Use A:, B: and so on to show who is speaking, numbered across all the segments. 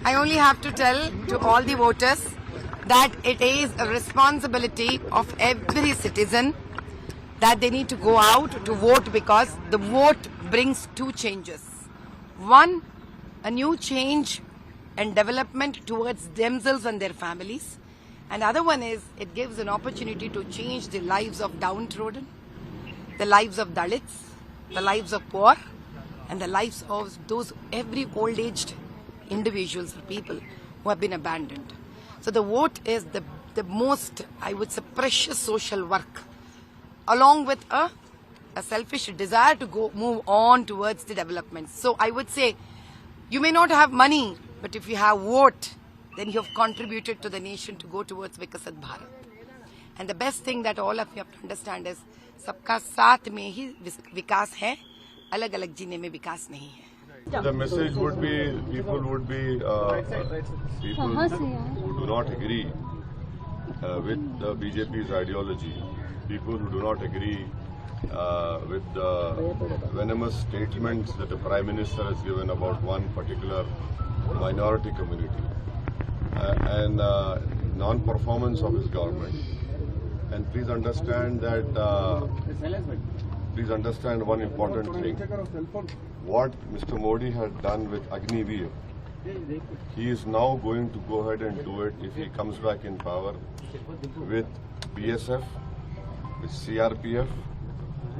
A: I only have to tell to all the voters that it is a responsibility of every citizen that they need to go out to vote, because the vote brings two changes. One, a new change and development towards themselves and their families. And the other one is it gives an opportunity to change the lives of downtrodden, the lives of Dalits, the lives of poor, and the lives of those every old-aged individuals or people who have been abandoned. So the vote is the most, I would say, precious social work, along with a selfish desire to move on towards the development. So I would say, you may not have money, but if you have vote, then you have contributed to the nation to go towards Vikasat Bharat. And the best thing that all of you have to understand is, सबका साथ में ही विकास है, अलग-अलग जीने में विकास नहीं है.
B: The message would be, people who do not agree with the BJP's ideology, people who do not agree with the venomous statements that the Prime Minister has given about one particular minority community and non-performance of his government. And please understand that, please understand one important thing. What Mr. Modi had done with Agniveer, he is now going to go ahead and do it if he comes back in power with BSF, with CRPF,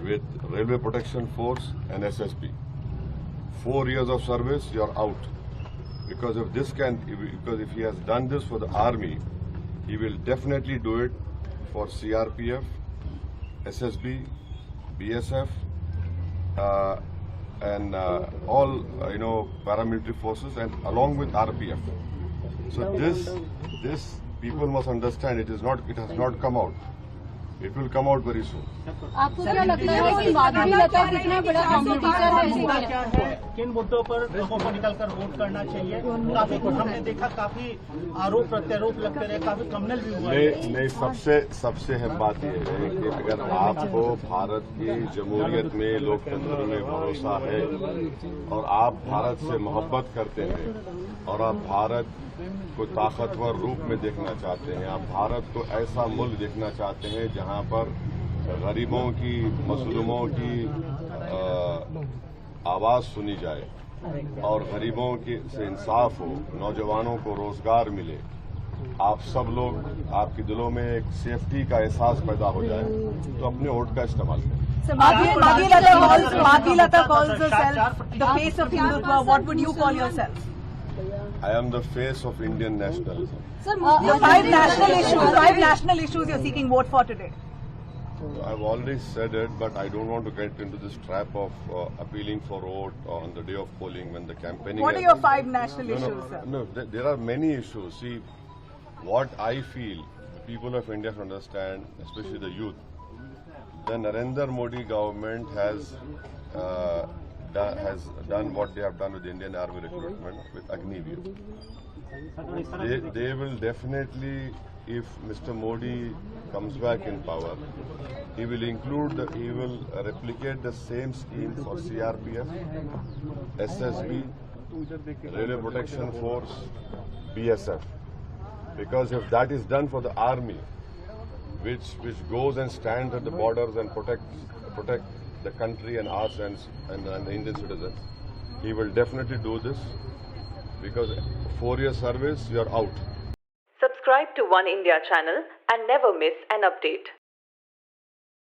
B: with Railway Protection Force and SSB. 4 years of service, you are out. Because if he has done this for the army, he will definitely do it for CRPF, SSB, BSF, and all paramilitary forces, and along with RPF. So this people must understand. It has not come out. It will come out very soon.
C: आपको क्या लगता है कि माधुरी लता कितना बड़ा competitor है?
D: मुद्दा क्या है, किन मुद्दों पर लोगों को निकलकर वोट करना चाहिए? काफी हमने देखा, काफी आरोप प्रत्यारोप लगते रहे, काफी कमनल भी हुआ है.
B: नहीं, सबसे अहम बात यह है कि अगर आपको भारत की जमहूरियत में, लोकतंत्र में भरोसा है और आप भारत से मोहब्बत करते हैं और आप भारत को ताकतवर रूप में देखना चाहते हैं, आप भारत को ऐसा मुल्क देखना चाहते हैं जहां पर गरीबों की, मजलूमों की आवाज सुनी जाए और गरीबों से इंसाफ हो, नौजवानों को रोजगार मिले, आप सब लोग, आपके दिलों में एक सेफ्टी का एहसास पैदा हो जाए, तो अपने वोट का इस्तेमाल करें.
E: Madhuri Lata calls herself the face of Hindutva. What would you call yourself?
B: I am the face of Indian nationalism.
E: Sir, five national issues you're seeking vote for today.
B: I've already said it, but I don't want to get into this trap of appealing for vote on the day of polling when the campaigning.
E: What are your five national issues, sir?
B: No, there are many issues. See, what I feel people of India should understand, especially the youth, the Narendra Modi government has done what they have done with the Indian Army recruitment with Agniveer. They will definitely, if Mr. Modi comes back in power, he will replicate the same scheme for CRPF, SSB, Railway Protection Force, BSF. Because if that is done for the army, which goes and stands at the borders and protect the country and us and the Indian citizens, he will definitely do this, because 4 years service, you are out.
F: Subscribe to One India channel and never miss an update.